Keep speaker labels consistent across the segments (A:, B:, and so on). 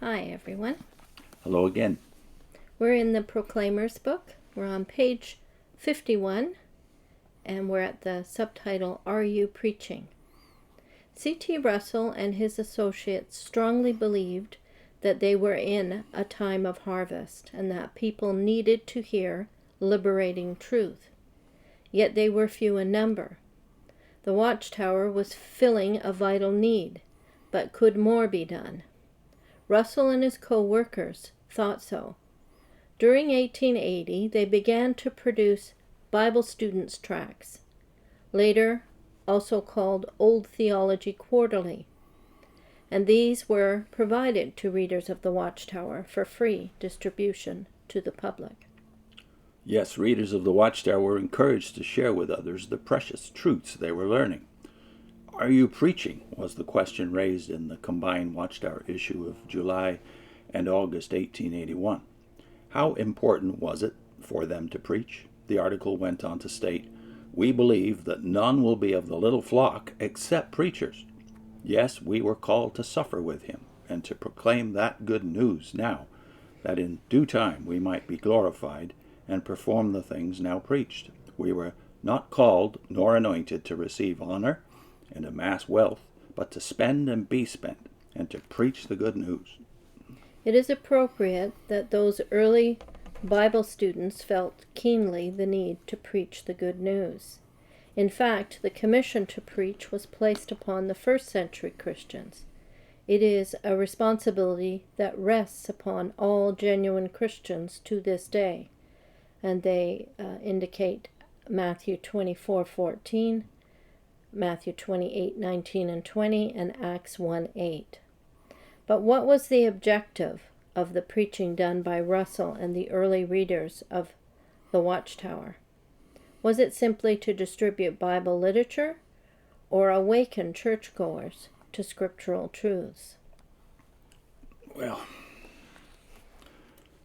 A: Hi, everyone.
B: Hello again.
A: We're in the Proclaimers book. We're on page 51, and we're at the subtitle, Are You Preaching? C.T. Russell and his associates strongly believed that they were in a time of harvest and that people needed to hear liberating truth. Yet they were few in number. The Watchtower was filling a vital need, but could more be done? Russell and his co-workers thought so. During 1880, they began to produce Bible Students' Tracts, later also called Old Theology Quarterly, and these were provided to readers of the Watchtower for free distribution to the public.
B: Yes, readers of the Watchtower were encouraged to share with others the precious truths they were learning. Are you preaching? Was the question raised in the combined Watchtower issue of July and August 1881. How important was it for them to preach? The article went on to state, "We believe that none will be of the little flock except preachers. Yes, we were called to suffer with him and to proclaim that good news now, that in due time we might be glorified and perform the things now preached. We were not called nor anointed to receive honor and amass wealth, but to spend and be spent, and to preach the good news."
A: It is appropriate that those early Bible students felt keenly the need to preach the good news. In fact, the commission to preach was placed upon the first-century Christians. It is a responsibility that rests upon all genuine Christians to this day, and they indicate Matthew 24:14, Matthew 28:19 and 20, and Acts 1:8. But what was the objective of the preaching done by Russell and the early readers of the Watchtower? Was it simply to distribute Bible literature or awaken churchgoers to scriptural truths?
B: Well,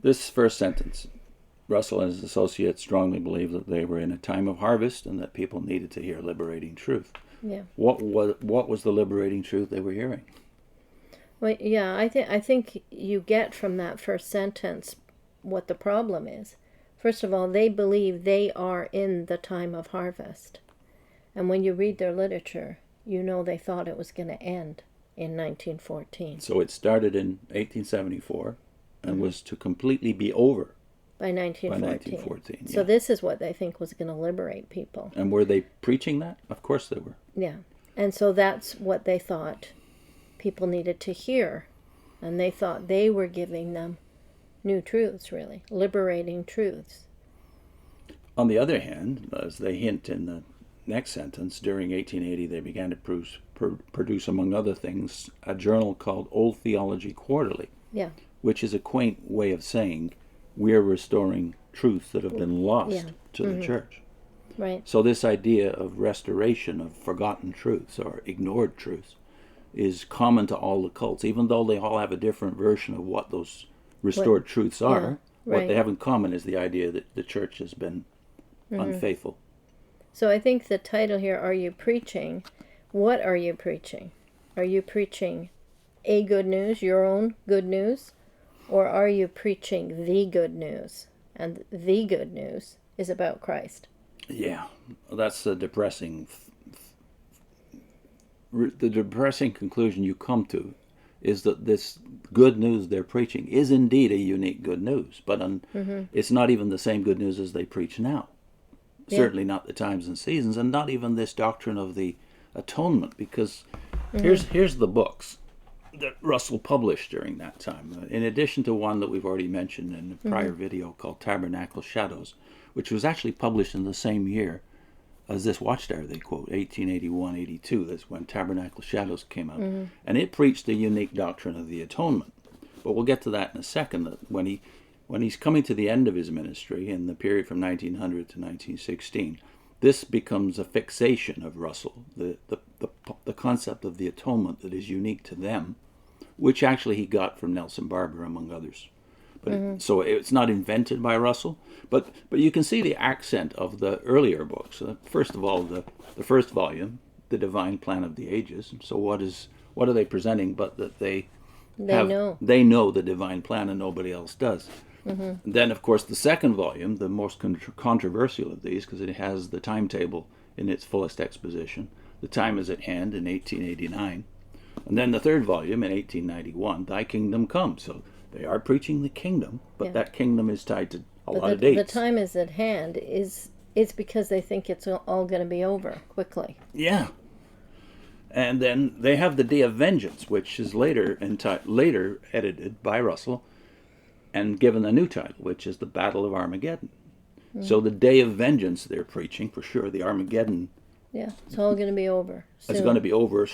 B: this first sentence, Russell and his associates strongly believed that they were in a time of harvest and that people needed to hear liberating truth.
A: Yeah.
B: What was the liberating truth they were hearing?
A: Well, yeah, I think you get from that first sentence what the problem is. First of all, they believe they are in the time of harvest. And when you read their literature, you know they thought it was going to end in 1914.
B: So it started in 1874 and was to completely be over
A: by 1914.
B: 1914.
A: So this is what they think was going to liberate people.
B: And were they preaching that? Of course they were.
A: Yeah. And so that's what they thought people needed to hear. And they thought they were giving them new truths, really, liberating truths.
B: On the other hand, as they hint in the next sentence, during 1880 they began to produce, among other things, a journal called Old Theology Quarterly,
A: Yeah.
B: which is a quaint way of saying we're restoring truths that have been lost to the church.
A: Right.
B: So this idea of restoration of forgotten truths or ignored truths is common to all the cults, even though they all have a different version of what those restored truths are. What they have in common is the idea that the church has been unfaithful.
A: So I think the title here, Are You Preaching? What are you preaching? Are you preaching a good news, your own good news? Or are you preaching the good news? And the good news is about Christ.
B: Yeah, that's the depressing conclusion you come to is that this good news they're preaching is indeed a unique good news, but it's not even the same good news as they preach now. Yeah. Certainly not the times and seasons, and not even this doctrine of the atonement, because here's the books that Russell published during that time, in addition to one that we've already mentioned in the prior video called Tabernacle Shadows, which was actually published in the same year as this Watchtower they quote, 1881-82. That's when Tabernacle Shadows came out. And it preached the unique doctrine of the atonement. But we'll get to that in a second. That when he's coming to the end of his ministry in the period from 1900 to 1916, this becomes a fixation of Russell, the concept of the atonement that is unique to them, which actually he got from Nelson Barber, among others. But so it's not invented by Russell, but you can see the accent of the earlier books. First of all, the first volume, The Divine Plan of the Ages. So what are they presenting? But that they
A: They
B: know the divine plan, and nobody else does. And then, of course, the second volume, the most controversial of these, because it has the timetable in its fullest exposition. The time is at hand in 1889. And then the third volume in 1891, Thy Kingdom Come. So they are preaching the kingdom, but that kingdom is tied to a lot of dates.
A: The time is at hand is because they think it's all going to be over quickly.
B: Yeah. And then they have the Day of Vengeance, which is later edited by Russell and given a new title, which is the Battle of Armageddon. So the Day of Vengeance they're preaching, for sure, the Armageddon.
A: Yeah, it's all going to be over soon.
B: It's going to be over,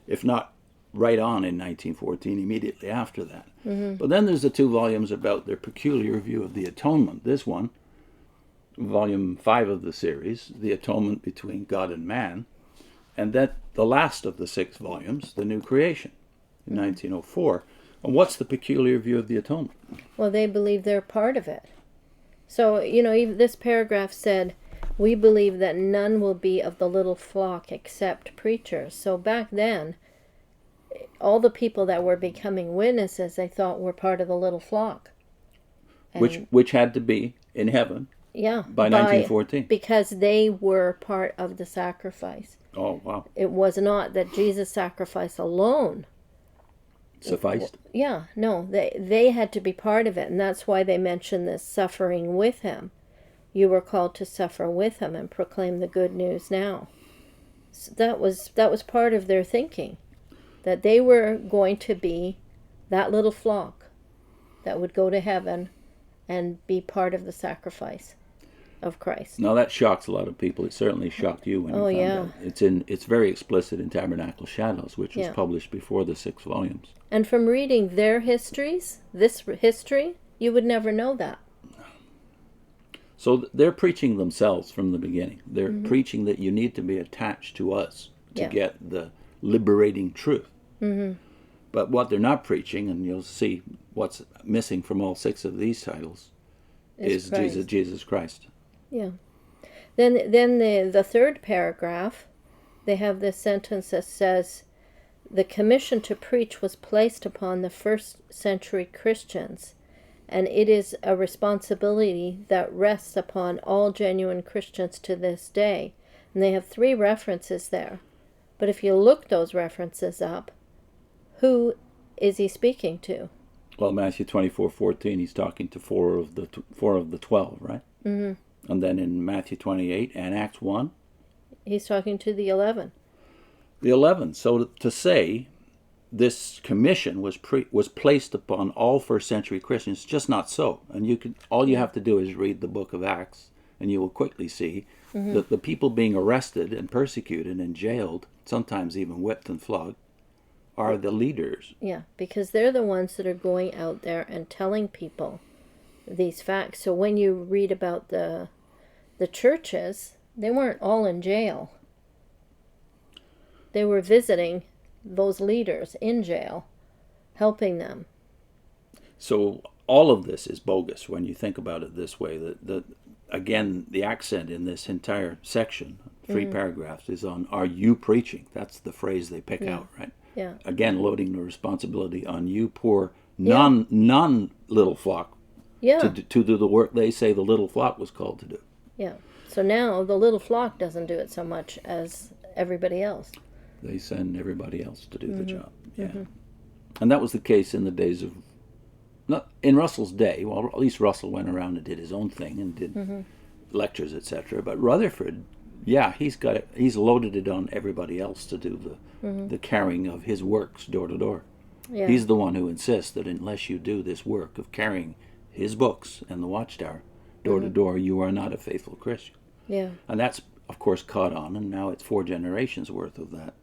B: if not right on in 1914, immediately after that. But then there's the two volumes about their peculiar view of the atonement. This one, volume 5 of the series, The Atonement Between God and Man, and that the last of the 6 volumes, The New Creation, in 1904. And what's the peculiar view of the atonement?
A: Well, they believe they're part of it. So, even this paragraph said, we believe that none will be of the little flock except preachers. So back then, all the people that were becoming witnesses, they thought were part of the little flock. And
B: Which had to be in heaven by 1914.
A: Because they were part of the sacrifice.
B: Oh, wow.
A: It was not that Jesus' sacrifice alone
B: Sufficed?
A: No, they had to be part of it, and that's why they mention this suffering with him. You were called to suffer with him and proclaim the good news now. So that was part of their thinking, that they were going to be that little flock that would go to heaven and be part of the sacrifice of Christ.
B: Now that shocks a lot of people. It certainly shocked you when you found out. It's very explicit in Tabernacle Shadows, which was published before the 6 volumes.
A: And from reading their histories, this history, you would never know that.
B: So they're preaching themselves from the beginning. They're preaching that you need to be attached to us to get the liberating truth. But what they're not preaching, and you'll see what's missing from all 6 of these titles, is Jesus Christ.
A: Yeah. Then the third paragraph, they have this sentence that says, the commission to preach was placed upon the first century Christians, and it is a responsibility that rests upon all genuine Christians to this day. And they have 3 references there. But if you look those references up, who is he speaking to?
B: Well, Matthew 24:14, he's talking to 4 of the 12, right? And then in Matthew 28 and Acts 1,
A: he's talking to the 11.
B: The 11. So to say this commission was placed upon all first century Christians, just not so. And all you have to do is read the book of Acts, and you will quickly see that the people being arrested and persecuted and jailed, sometimes even whipped and flogged, are the leaders.
A: Yeah, because they're the ones that are going out there and telling people these facts. So when you read about the churches, they weren't all in jail. They were visiting those leaders in jail, helping them.
B: So all of this is bogus when you think about it this way. Again, the accent in this entire section, 3 paragraphs, is on, are you preaching? That's the phrase they pick out, right?
A: Yeah.
B: Again, loading the responsibility on you, poor non-little flock, to do the work they say the little flock was called to do.
A: Yeah. So now the little flock doesn't do it so much as everybody else.
B: They send everybody else to do the job. Yeah. And that was the case in the days of, not in Russell's day. Well, at least Russell went around and did his own thing and did lectures, etc. But Rutherford, he's loaded it on everybody else to do the carrying of his works door to door.
A: Yeah.
B: He's the one who insists that unless you do this work of carrying his books and the Watchtower door to door, you are not a faithful Christian.
A: Yeah.
B: And that's, of course, caught on, and now it's 4 generations worth of that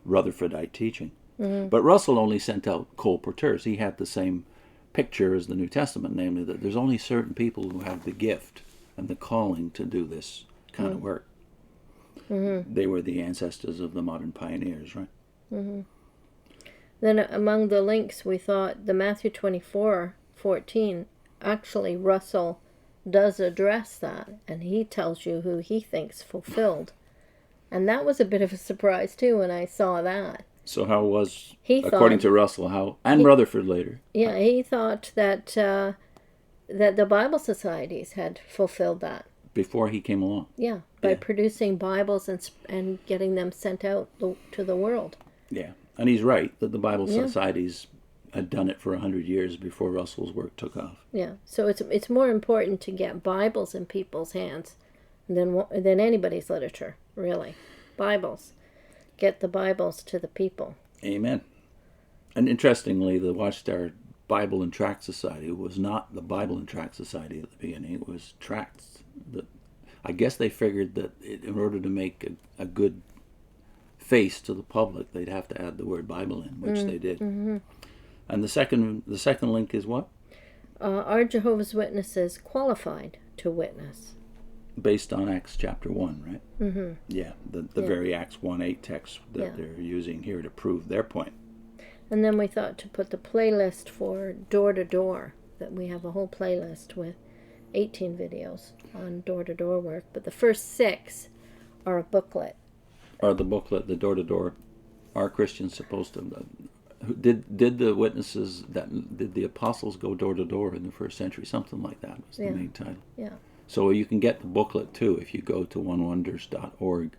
B: Rutherfordite teaching. But Russell only sent out colporteurs. He had the same picture as the New Testament, namely that there's only certain people who have the gift and the calling to do this kind of work. They were the ancestors of the modern pioneers, right?
A: Then among the links, we thought the Matthew 24:14, actually Russell does address that, and he tells you who he thinks fulfilled. And that was a bit of a surprise too when I saw that.
B: So how was,
A: He
B: according
A: thought-
B: to Russell, and Rutherford later,
A: Yeah, he thought that that the Bible societies had fulfilled that.
B: before he came along?
A: Yeah, by
B: Yeah.
A: producing Bibles and getting them sent out to the world.
B: Yeah, and he's right that the Bible
A: Yeah.
B: societies had done it for 100 years before Russell's work took off.
A: Yeah, so it's more important to get Bibles in people's hands than anybody's literature, really. Bibles. Get the Bibles to the people.
B: Amen. And interestingly, the Watchtower Bible and Tract Society was not the Bible and Tract Society at the beginning. It was tracts. I guess they figured that in order to make a good face to the public, they'd have to add the word Bible in, which they did.
A: Mm-hmm.
B: And the second link is what?
A: Are Jehovah's Witnesses qualified to witness?
B: Based on Acts chapter 1, right?
A: Mm-hmm.
B: Yeah, the
A: Yeah.
B: very Acts 1:8 text that
A: Yeah.
B: they're using here to prove their point.
A: And then we thought to put the playlist for Door to Door, that we have a whole playlist with 18 videos on door-to-door work, but the first 6 are a booklet.
B: Or the booklet, the door-to-door, are Christians supposed to... Did the witnesses, did the apostles go door-to-door in the first century? Something like that was the
A: Yeah.
B: main title.
A: Yeah.
B: So you can get the booklet too if you go to onewonders.org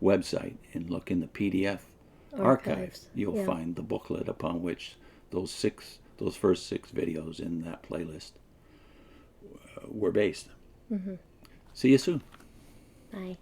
B: website and look in the PDF archives. You'll
A: Yeah.
B: find the booklet upon which those first 6 videos in that playlist were based.
A: Mm-hmm.
B: See you soon.
A: Bye.